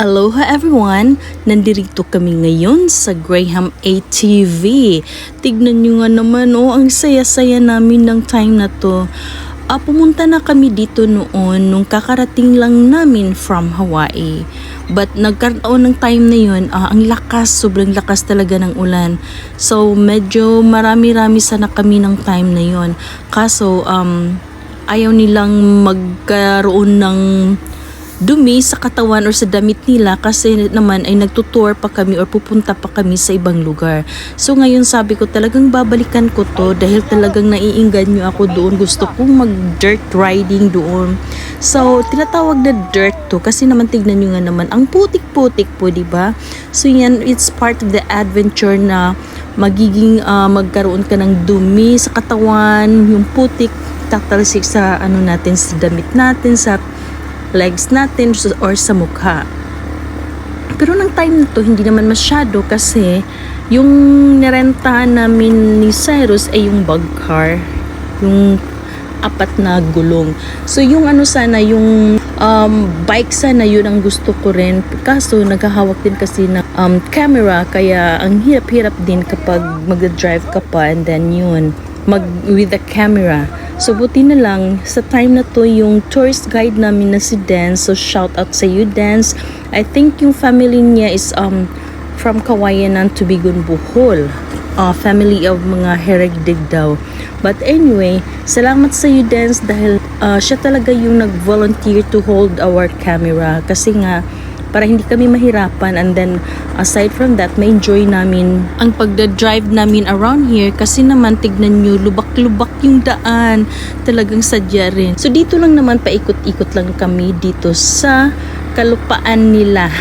Aloha everyone! Nandirito kami ngayon sa Graham ATV. Tignan nyo nga naman, ang saya-saya namin ng time na to. Pumunta na kami dito noon nung kakarating lang namin from Hawaii. But nagkaroon ng time na yun, ang lakas, sobrang lakas talaga ng ulan. So medyo marami-rami sana kami ng time na yun. Kaso ayaw nilang magkaroon ng dumi sa katawan or sa damit nila kasi naman ay nagtutour pa kami or pupunta pa kami sa ibang lugar. So ngayon sabi ko talagang babalikan ko to dahil talagang naiinganyo ako doon. Gusto kong mag dirt riding doon. So tinatawag na dirt to kasi naman tignan nyo nga naman ang putik-putik po, diba? So yan, it's part of the adventure na magiging magkaroon ka ng dumi sa katawan, yung putik tatalsik sa natin, sa damit natin, sa legs natin or sa mukha. Pero ng time na to hindi naman masyado kasi yung nirentahan namin ni Cyrus ay yung bug car, yung 4 na gulong. So yung sana yung bike sana yun ang gusto ko rin, kaso naghahawak din kasi na camera kaya ang hirap-hirap din kapag mag-drive ka pa and then yun with the camera. So buti na lang sa time na to yung tourist guide namin na si Dance. So shout out sa you, Dance. I think yung family niya is from Kawayanan, Tubigon, Bohol. Family of mga Herigdig daw. But anyway, salamat sa you, Dance, dahil siya talaga yung nag-volunteer to hold our camera kasi nga para hindi kami mahirapan, and then aside from that, may enjoy namin ang pagda-drive namin around here kasi naman tignan nyo, lubak-lubak yung daan, talagang sadya rin. So dito lang naman, paikot-ikot lang kami dito sa kalupaan nila.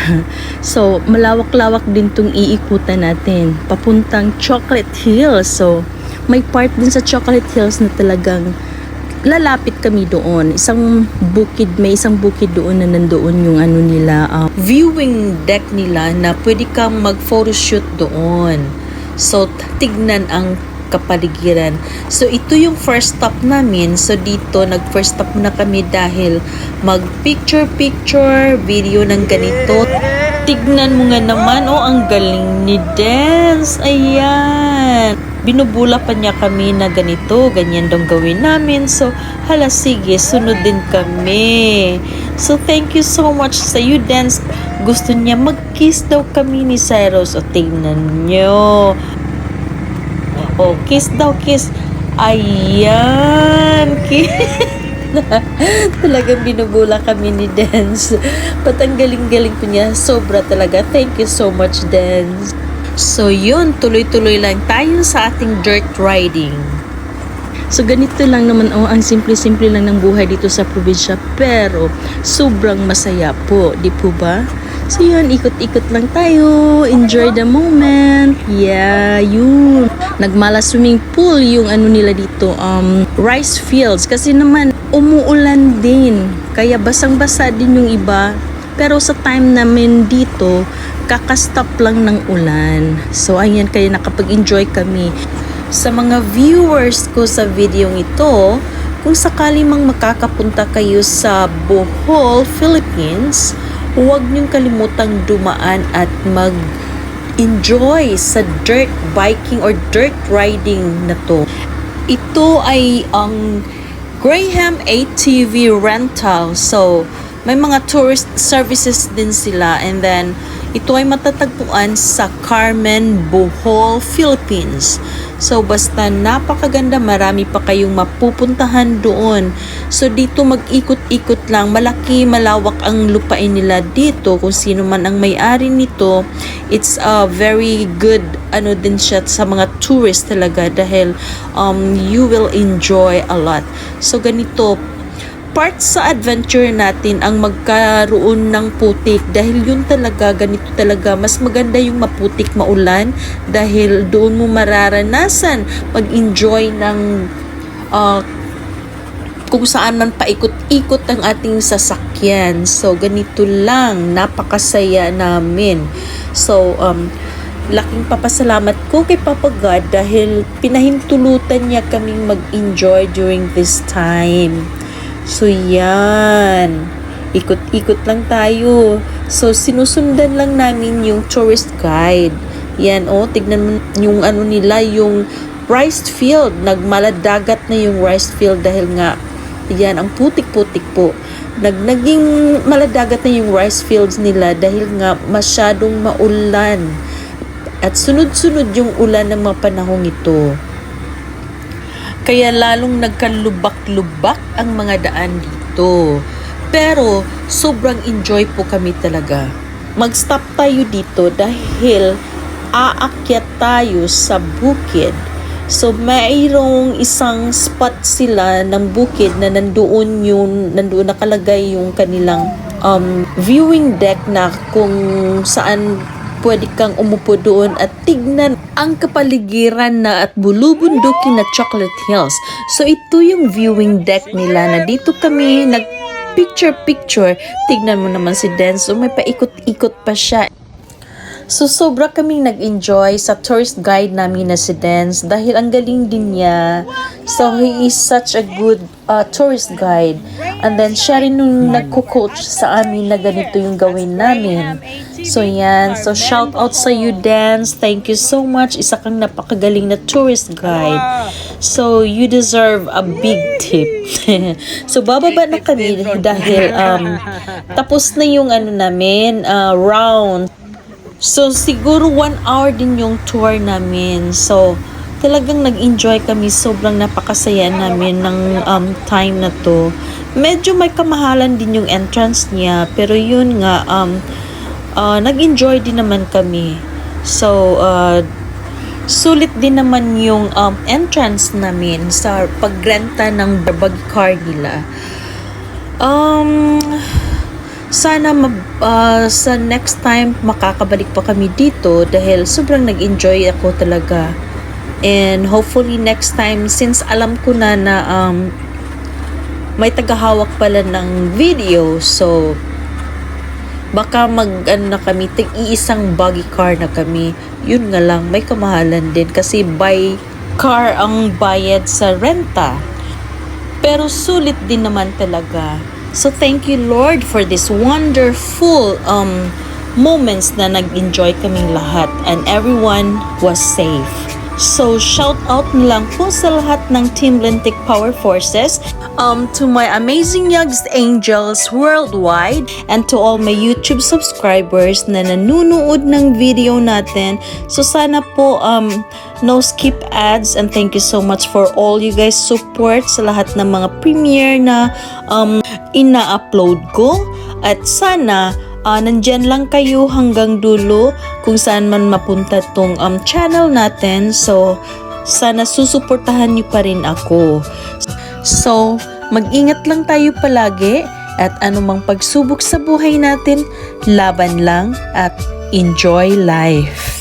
So malawak-lawak din tong iikutan natin papuntang Chocolate Hills. So may part din sa Chocolate Hills na talagang lalapit kami doon. May isang bukid doon na nandoon yung nila, viewing deck nila na pwede kang mag-photoshoot doon. So, tignan ang kapaligiran. So, ito yung first stop namin. So, dito, nag-first stop muna kami dahil mag-picture-picture video ng ganito. Tignan mo nga naman, ang galing ni Dance. Ayan. Binubula pa niya kami na ganito, ganyan daw gawin namin. So, hala sige, sunod din kami. So, thank you so much sa you, Dance. Gusto niya mag-kiss daw kami ni Cyrus. O, tingnan nyo. O, kiss daw, kiss. Ayan, kiss. Talagang binubula kami ni Dance. Ang galing-galing po niya. Sobra talaga. Thank you so much, Dance. So yun, tuloy-tuloy lang tayo sa ating dirt riding. So ganito lang naman, ang simple-simple lang ng buhay dito sa probinsya, pero sobrang masaya po, di po ba? So yun, ikot-ikot lang tayo, enjoy the moment. Yeah, yun. Nagmala swimming pool yung nila dito, rice fields, kasi naman umuulan din, kaya basang-basa din yung iba. Pero sa time namin dito, kakastop lang ng ulan. So ayan, kaya nakapag-enjoy kami. Sa mga viewers ko sa video ito, kung sakali mang makakapunta kayo sa Bohol, Philippines, huwag niyong kalimutang dumaan at mag-enjoy sa dirt biking or dirt riding na to. Ito ay ang Graham ATV rental. So may mga tourist services din sila, and then ito ay matatagpuan sa Carmen, Bohol, Philippines. So basta napakaganda, marami pa kayong mapupuntahan doon. So dito mag-ikot-ikot lang, malawak ang lupain nila dito. Kung sino man ang may-ari nito, it's a very good din siya sa mga tourists talaga dahil you will enjoy a lot. So ganito, part sa adventure natin ang magkaroon ng putik dahil yun talaga, ganito talaga, mas maganda yung maputik, maulan dahil doon mo mararanasan mag-enjoy ng kung saan man paikot-ikot ang ating sasakyan. So ganito lang, napakasaya namin. So laking papasalamat ko kay Papa God dahil pinahintulutan niya kaming mag-enjoy during this time. So yan, ikot-ikot lang tayo. So, sinusundan lang namin yung tourist guide. Yan, tignan mo yung ano nila, yung rice field. Nagmaladagat na yung rice field dahil nga, yan, ang putik-putik po. Naging maladagat na yung rice fields nila dahil nga masyadong maulan. At sunod-sunod yung ulan ng mga panahong ito. Kaya lalong nagkalubak-lubak ang mga daan dito. Pero sobrang enjoy po kami talaga. Mag-stop tayo dito dahil aakyat tayo sa bukid. So mayroong isang spot sila ng bukid na nandoon nakalagay yung kanilang viewing deck na kung saan pwede kang umupo doon at tignan ang kapaligiran na at bulubundukin na Chocolate Hills. So ito yung viewing deck nila na dito kami picture. Tignan mo naman si Denzo, may paikot-ikot pa siya. So sobra kaming nag-enjoy sa tourist guide namin na si Denz dahil ang galing din niya. So he is such a good tourist guide. And then siya rin nung nagko-coach sa amin na ganito yung gawin namin. So yan, so shout out sa you Denz. Thank you so much. Isa kang napakagaling na tourist guide. So you deserve a big tip. So bababa na kami dahil tapos na yung namin round. So, siguro 1 hour din yung tour namin. So, talagang nag-enjoy kami. Sobrang napakasaya namin ng time na to. Medyo may kamahalan din yung entrance niya. Pero yun nga, nag-enjoy din naman kami. So, sulit din naman yung entrance namin sa pagrenta ng buggy car nila. Sana sa next time makakabalik pa kami dito dahil sobrang nag-enjoy ako talaga. And hopefully next time, since alam ko na may tagahawak pala ng video, so baka na kami, tig-iisang buggy car na kami. Yun nga lang, may kamahalan din kasi by car ang bayad sa renta. Pero sulit din naman talaga. So thank you Lord for this wonderful moments na nag-enjoy kaming lahat and everyone was safe. So shout out na lang po sa lahat ng Team Lintic Power Forces, to my amazing Yogs Angels worldwide, and to all my YouTube subscribers na nanonood ng video natin. So sana po no skip ads, and thank you so much for all you guys support sa lahat ng mga premiere na ina-upload ko. At sana nandyan lang kayo hanggang dulo kung saan man mapunta tong channel natin. So sana susuportahan niyo pa rin ako. So mag-ingat lang tayo palagi at anumang pagsubok sa buhay natin, laban lang at enjoy life.